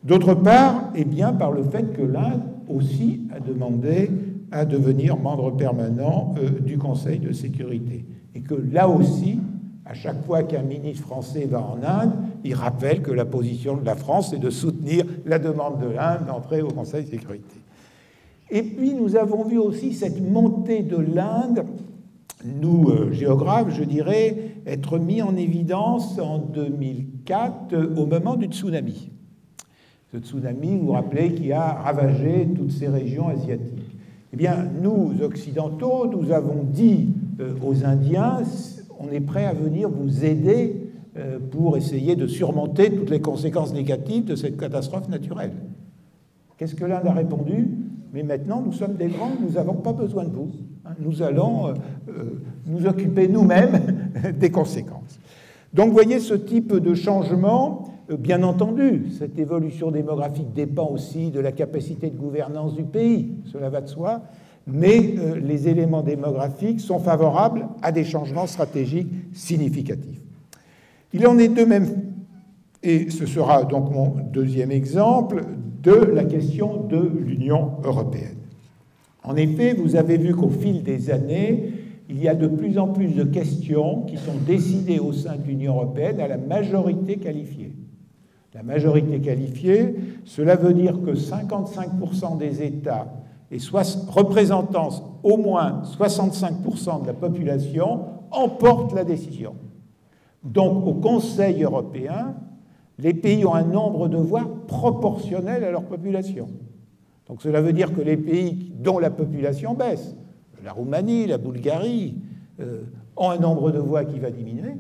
A: D'autre part, eh bien, par le fait que l'Inde aussi a demandé à devenir membre permanent du Conseil de sécurité. Et que là aussi, à chaque fois qu'un ministre français va en Inde, il rappelle que la position de la France est de soutenir la demande de l'Inde d'entrer au Conseil de sécurité. Et puis, nous avons vu aussi cette montée de l'Inde, nous, géographes, je dirais, être mis en évidence en 2004 au moment du tsunami. Ce tsunami, vous vous rappelez, qui a ravagé toutes ces régions asiatiques. Eh bien, nous, occidentaux, nous avons dit aux Indiens, on est prêt à venir vous aider pour essayer de surmonter toutes les conséquences négatives de cette catastrophe naturelle. Qu'est-ce que l'Inde a répondu? Mais maintenant, nous sommes des grands, nous n'avons pas besoin de vous. Nous allons nous occuper nous-mêmes des conséquences. Donc, vous voyez ce type de changement. Bien entendu, cette évolution démographique dépend aussi de la capacité de gouvernance du pays, cela va de soi, mais les éléments démographiques sont favorables à des changements stratégiques significatifs. Il en est de même, et ce sera donc mon deuxième exemple, de la question de l'Union européenne. En effet, vous avez vu qu'au fil des années, il y a de plus en plus de questions qui sont décidées au sein de l'Union européenne à la majorité qualifiée. La majorité qualifiée, cela veut dire que 55% des États et représentant au moins 65% de la population emportent la décision. Donc, au Conseil européen, les pays ont un nombre de voix proportionnel à leur population. Donc, cela veut dire que les pays dont la population baisse, la Roumanie, la Bulgarie, ont un nombre de voix qui va diminuer,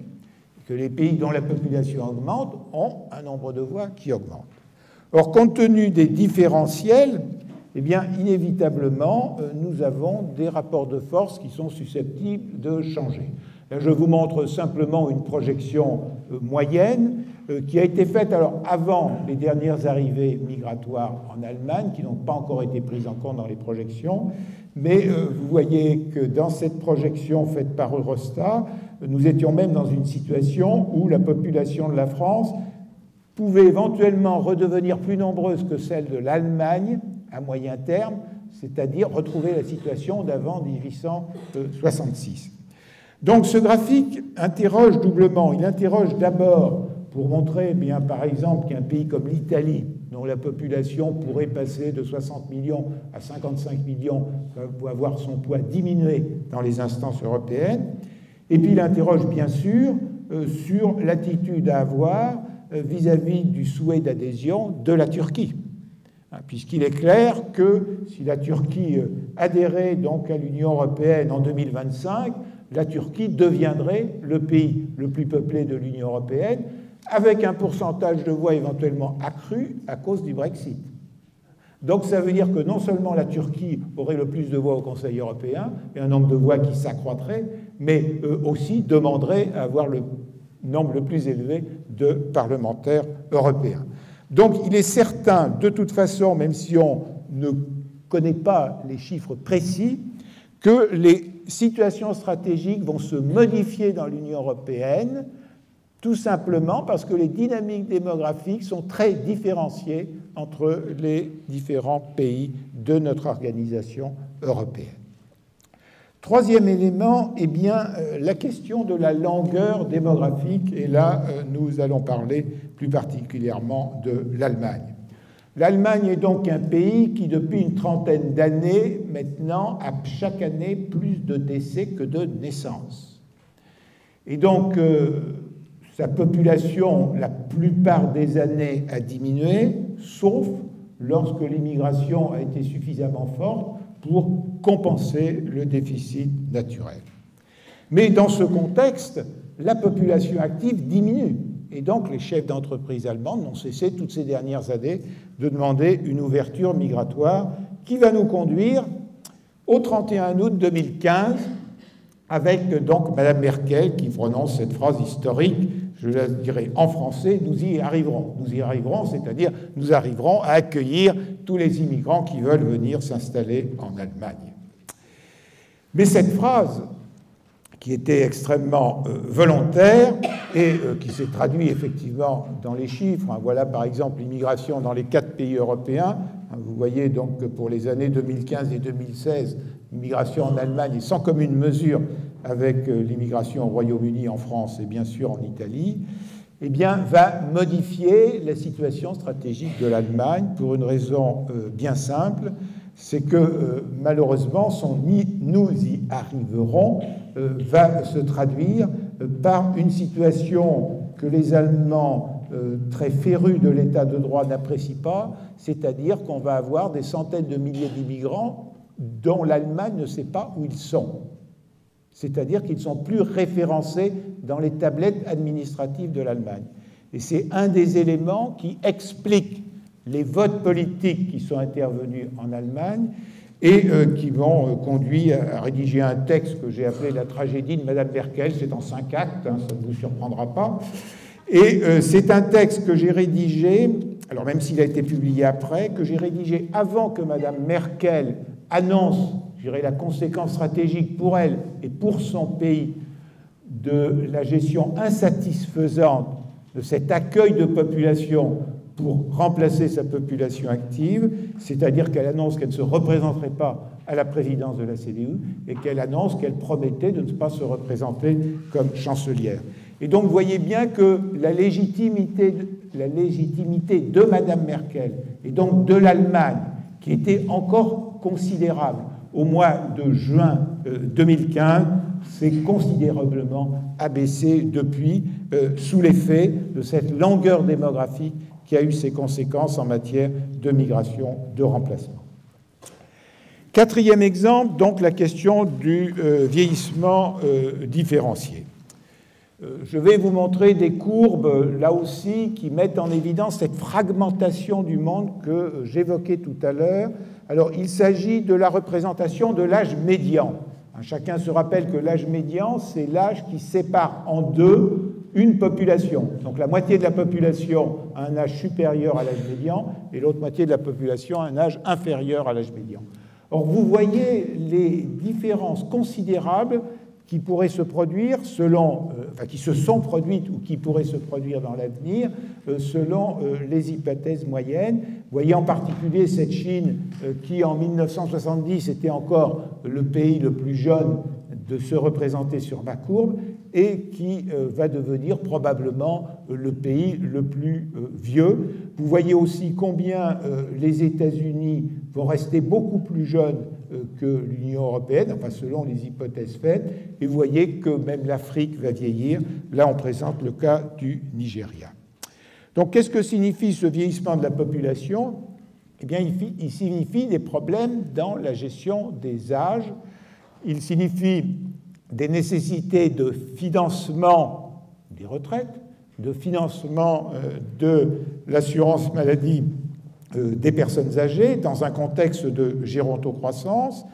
A: que les pays dont la population augmente ont un nombre de voix qui augmente. Or, compte tenu des différentiels, eh bien, inévitablement, nous avons des rapports de force qui sont susceptibles de changer. Là, je vous montre simplement une projection moyenne qui a été faite alors avant les dernières arrivées migratoires en Allemagne, qui n'ont pas encore été prises en compte dans les projections. Mais vous voyez que dans cette projection faite par Eurostat, nous étions même dans une situation où la population de la France pouvait éventuellement redevenir plus nombreuse que celle de l'Allemagne à moyen terme, c'est-à-dire retrouver la situation d'avant 1866. Donc ce graphique interroge doublement. Il interroge d'abord pour montrer, bien, par exemple, qu'un pays comme l'Italie, dont la population pourrait passer de 60 millions à 55 millions, va voir son poids diminuer dans les instances européennes. Et puis il interroge bien sûr sur l'attitude à avoir vis-à-vis du souhait d'adhésion de la Turquie. Puisqu'il est clair que si la Turquie adhérait donc à l'Union européenne en 2025, la Turquie deviendrait le pays le plus peuplé de l'Union européenne, avec un pourcentage de voix éventuellement accru à cause du Brexit. Donc ça veut dire que non seulement la Turquie aurait le plus de voix au Conseil européen, et un nombre de voix qui s'accroîtrait, mais aussi demanderait à avoir le nombre le plus élevé de parlementaires européens. Donc il est certain, de toute façon, même si on ne connaît pas les chiffres précis, que les situations stratégiques vont se modifier dans l'Union européenne, tout simplement parce que les dynamiques démographiques sont très différenciées entre les différents pays de notre organisation européenne. Troisième élément, eh bien, la question de la longueur démographique, et là, nous allons parler plus particulièrement de l'Allemagne. L'Allemagne est donc un pays qui, depuis une trentaine d'années, maintenant, a chaque année plus de décès que de naissances. Et donc, sa population, la plupart des années, a diminué, sauf lorsque l'immigration a été suffisamment forte pour compenser le déficit naturel. Mais dans ce contexte, la population active diminue. Et donc, les chefs d'entreprise allemandes n'ont cessé toutes ces dernières années de demander une ouverture migratoire qui va nous conduire au 31 août 2015 avec donc Mme Merkel qui prononce cette phrase historique, je la dirai en français, nous y arriverons. Nous y arriverons, c'est-à-dire nous arriverons à accueillir tous les immigrants qui veulent venir s'installer en Allemagne. Mais cette phrase, qui était extrêmement volontaire et qui s'est traduite effectivement dans les chiffres. Voilà par exemple l'immigration dans les 4 pays européens. Vous voyez donc que pour les années 2015 et 2016, l'immigration en Allemagne est sans commune mesure avec l'immigration au Royaume-Uni, en France et bien sûr en Italie, eh bien, va modifier la situation stratégique de l'Allemagne pour une raison bien simple, c'est que malheureusement son « nous y arriverons » va se traduire par une situation que les Allemands très férus de l'état de droit n'apprécient pas, c'est-à-dire qu'on va avoir des centaines de milliers d'immigrants dont l'Allemagne ne sait pas où ils sont. C'est-à-dire qu'ils ne sont plus référencés dans les tablettes administratives de l'Allemagne. Et c'est un des éléments qui explique les votes politiques qui sont intervenus en Allemagne et qui m'ont conduit à rédiger un texte que j'ai appelé La tragédie de Madame Merkel. C'est en 5 actes, hein, ça ne vous surprendra pas. Et c'est un texte que j'ai rédigé, alors même s'il a été publié après, que j'ai rédigé avant que Madame Merkel annonce, je dirais, la conséquence stratégique pour elle et pour son pays de la gestion insatisfaisante de cet accueil de population pour remplacer sa population active, c'est-à-dire qu'elle annonce qu'elle ne se représenterait pas à la présidence de la CDU et qu'elle annonce qu'elle promettait de ne pas se représenter comme chancelière. Et donc, vous voyez bien que la légitimité de Madame Merkel et donc de l'Allemagne, qui était encore considérable au mois de juin 2015, s'est considérablement abaissée depuis, sous l'effet de cette langueur démographique qui a eu ses conséquences en matière de migration, de remplacement. Quatrième exemple, donc la question du vieillissement différencié. Je vais vous montrer des courbes, là aussi, qui mettent en évidence cette fragmentation du monde que j'évoquais tout à l'heure. Alors, il s'agit de la représentation de l'âge médian. Chacun se rappelle que l'âge médian, c'est l'âge qui sépare en deux une population. Donc, la moitié de la population a un âge supérieur à l'âge médian et l'autre moitié de la population a un âge inférieur à l'âge médian. Or, vous voyez les différences considérables qui pourraient se produire selon, qui se sont produites ou qui pourraient se produire dans l'avenir selon les hypothèses moyennes. Vous voyez en particulier cette Chine qui, en 1970, était encore le pays le plus jeune de se représenter sur ma courbe et qui va devenir probablement le pays le plus vieux. Vous voyez aussi combien les États-Unis vont rester beaucoup plus jeunes que l'Union européenne, enfin selon les hypothèses faites, et vous voyez que même l'Afrique va vieillir. Là, on présente le cas du Nigeria. Donc, qu'est-ce que signifie ce vieillissement de la population? Eh bien, il signifie des problèmes dans la gestion des âges. Il signifie des nécessités de financement des retraites, de financement de l'assurance maladie des personnes âgées dans un contexte de gérontocroissance,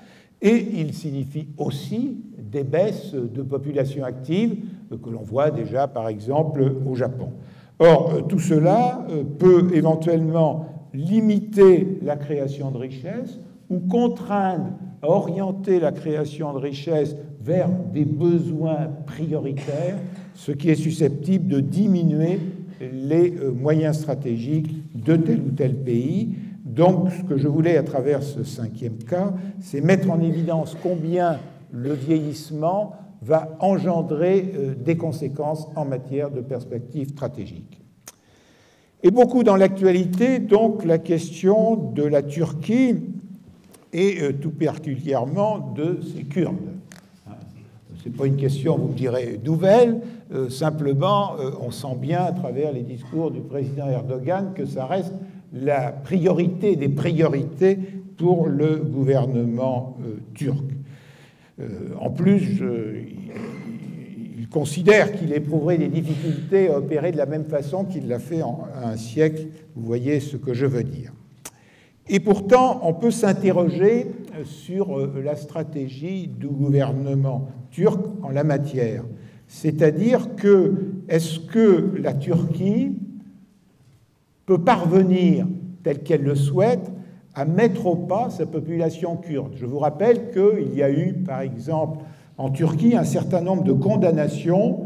A: et il signifie aussi des baisses de population active que l'on voit déjà par exemple au Japon. Or, tout cela peut éventuellement limiter la création de richesses ou contraindre à orienter la création de richesses vers des besoins prioritaires, ce qui est susceptible de diminuer les moyens stratégiques de tel ou tel pays. Donc, ce que je voulais à travers ce cinquième cas, c'est mettre en évidence combien le vieillissement va engendrer des conséquences en matière de perspectives stratégiques. Et beaucoup dans l'actualité, donc, la question de la Turquie et tout particulièrement de ses Kurdes. Ce n'est pas une question, vous me direz, nouvelle. Simplement, on sent bien à travers les discours du président Erdogan que ça reste la priorité des priorités pour le gouvernement turc. En plus, il considère qu'il éprouverait des difficultés à opérer de la même façon qu'il l'a fait en un siècle. Vous voyez ce que je veux dire. Et pourtant, on peut s'interroger sur la stratégie du gouvernement turc en la matière. C'est-à-dire que, est-ce que la Turquie peut parvenir, telle qu'elle le souhaite, à mettre au pas sa population kurde? Je vous rappelle qu'il y a eu, par exemple, en Turquie, un certain nombre de condamnations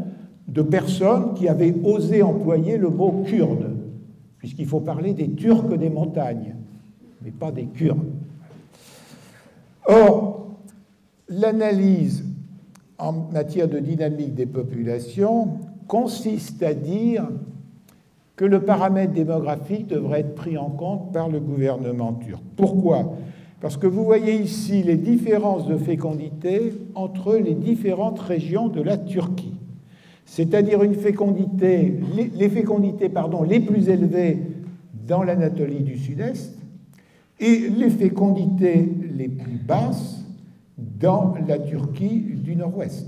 A: de personnes qui avaient osé employer le mot kurde, puisqu'il faut parler des Turcs des montagnes, mais pas des Kurdes. Or, l'analyse en matière de dynamique des populations consiste à dire que le paramètre démographique devrait être pris en compte par le gouvernement turc. Pourquoi? Parce que vous voyez ici les différences de fécondité entre les différentes régions de la Turquie. C'est-à-dire une fécondité, les fécondités les plus élevées dans l'Anatolie du Sud-Est et les fécondités les plus basses dans la Turquie du Nord-Ouest.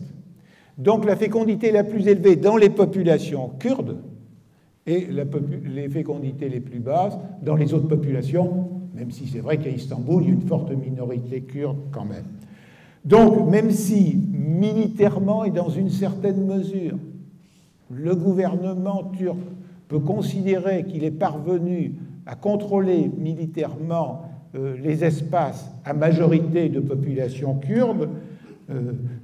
A: Donc la fécondité la plus élevée dans les populations kurdes et les fécondités les plus basses dans les autres populations même si c'est vrai qu'à Istanbul, il y a une forte minorité kurde quand même. Donc, même si militairement et dans une certaine mesure, le gouvernement turc peut considérer qu'il est parvenu à contrôler militairement les espaces à majorité de population kurde,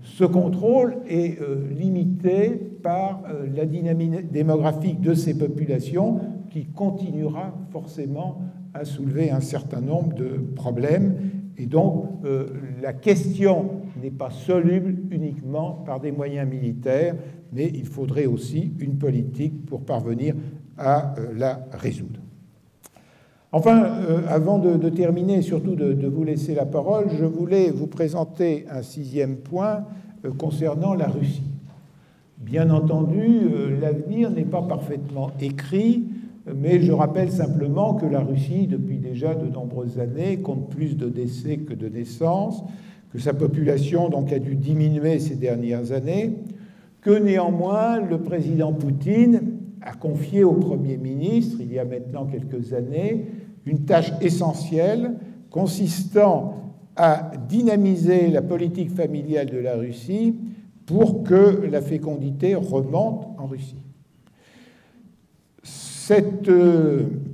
A: ce contrôle est limité par la dynamique démographique de ces populations qui continuera forcément à soulever un certain nombre de problèmes. Et donc, la question n'est pas soluble uniquement par des moyens militaires, mais il faudrait aussi une politique pour parvenir à la résoudre. Enfin, avant de terminer et surtout de vous laisser la parole, je voulais vous présenter un 6e point concernant la Russie. Bien entendu, l'avenir n'est pas parfaitement écrit, mais je rappelle simplement que la Russie, depuis déjà de nombreuses années, compte plus de décès que de naissances, que sa population donc, a dû diminuer ces dernières années, que néanmoins le président Poutine a confié au Premier ministre, il y a maintenant quelques années, une tâche essentielle consistant à dynamiser la politique familiale de la Russie pour que la fécondité remonte en Russie. Cette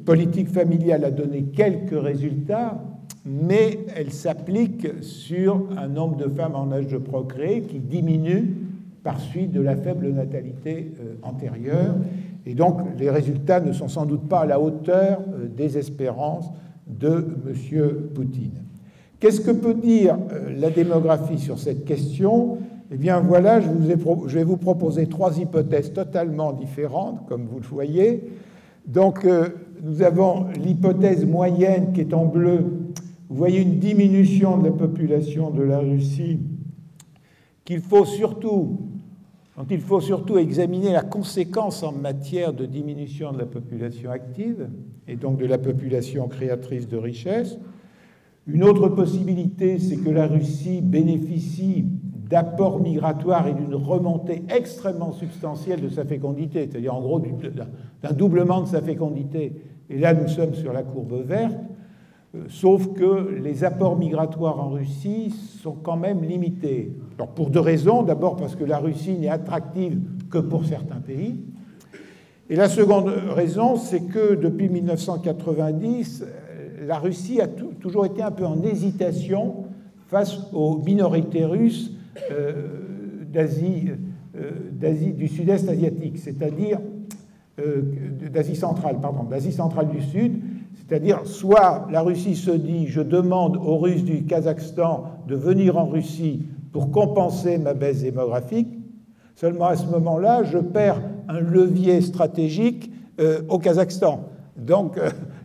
A: politique familiale a donné quelques résultats, mais elle s'applique sur un nombre de femmes en âge de procréer qui diminue par suite de la faible natalité antérieure. Et donc, les résultats ne sont sans doute pas à la hauteur des espérances de M. Poutine. Qu'est-ce que peut dire la démographie sur cette question? Eh bien, voilà, je vais vous proposer 3 hypothèses totalement différentes, comme vous le voyez. Donc, nous avons l'hypothèse moyenne qui est en bleu. Vous voyez une diminution de la population de la Russie dont il faut surtout examiner la conséquence en matière de diminution de la population active et donc de la population créatrice de richesses. Une autre possibilité, c'est que la Russie bénéficie d'apports migratoires et d'une remontée extrêmement substantielle de sa fécondité, c'est-à-dire en gros d'un doublement de sa fécondité. Et là, nous sommes sur la courbe verte, sauf que les apports migratoires en Russie sont quand même limités. Alors, pour 2 raisons. D'abord parce que la Russie n'est attractive que pour certains pays. Et la seconde raison, c'est que depuis 1990, la Russie a toujours été un peu en hésitation face aux minorités russes du sud-est asiatique, c'est-à-dire d'Asie centrale du Sud, c'est-à-dire soit la Russie se dit « je demande aux Russes du Kazakhstan de venir en Russie pour compenser ma baisse démographique », seulement à ce moment-là, je perds un levier stratégique au Kazakhstan. Donc,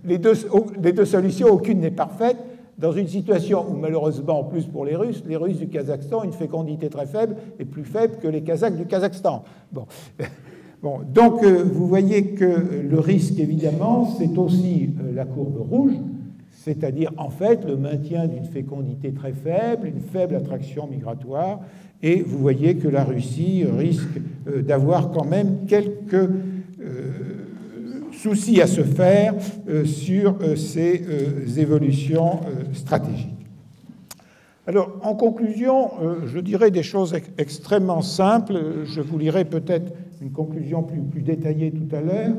A: les deux solutions, aucune n'est parfaite. Dans une situation où, malheureusement, en plus pour les Russes du Kazakhstan ont une fécondité très faible et plus faible que les Kazakhs du Kazakhstan. Bon, donc, vous voyez que le risque, évidemment, c'est aussi la courbe rouge, c'est-à-dire, en fait, le maintien d'une fécondité très faible, une faible attraction migratoire, et vous voyez que la Russie risque d'avoir quand même quelques soucis à se faire sur ces évolutions stratégiques. Alors, en conclusion, je dirais des choses extrêmement simples. Je vous lirai peut-être une conclusion plus détaillée tout à l'heure.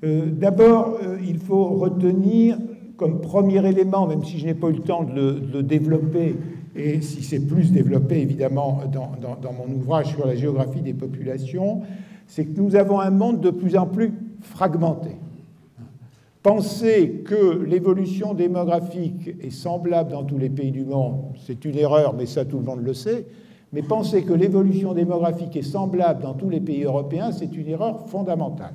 A: D'abord, il faut retenir comme premier élément, même si je n'ai pas eu le temps de le développer, et si c'est plus développé évidemment dans mon ouvrage sur la géographie des populations, c'est que nous avons un monde de plus en plus fragmenté. Penser que l'évolution démographique est semblable dans tous les pays du monde, c'est une erreur, mais ça tout le monde le sait. Mais penser que l'évolution démographique est semblable dans tous les pays européens, c'est une erreur fondamentale.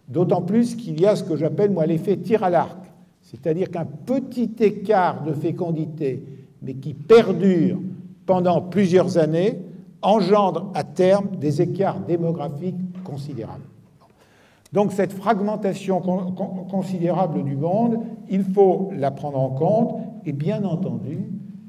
A: D'autant plus qu'il y a ce que j'appelle, moi, l'effet tir à l'arc. C'est-à-dire qu'un petit écart de fécondité, mais qui perdure pendant plusieurs années, engendre à terme des écarts démographiques considérables. Donc cette fragmentation considérable du monde, il faut la prendre en compte, et bien entendu,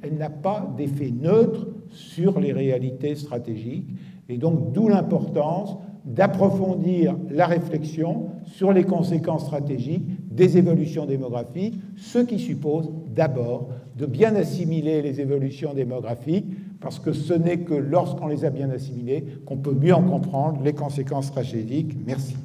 A: elle n'a pas d'effet neutre sur les réalités stratégiques, et donc d'où l'importance d'approfondir la réflexion sur les conséquences stratégiques des évolutions démographiques, ce qui suppose d'abord de bien assimiler les évolutions démographiques, parce que ce n'est que lorsqu'on les a bien assimilées qu'on peut mieux en comprendre les conséquences tragédiques. Merci.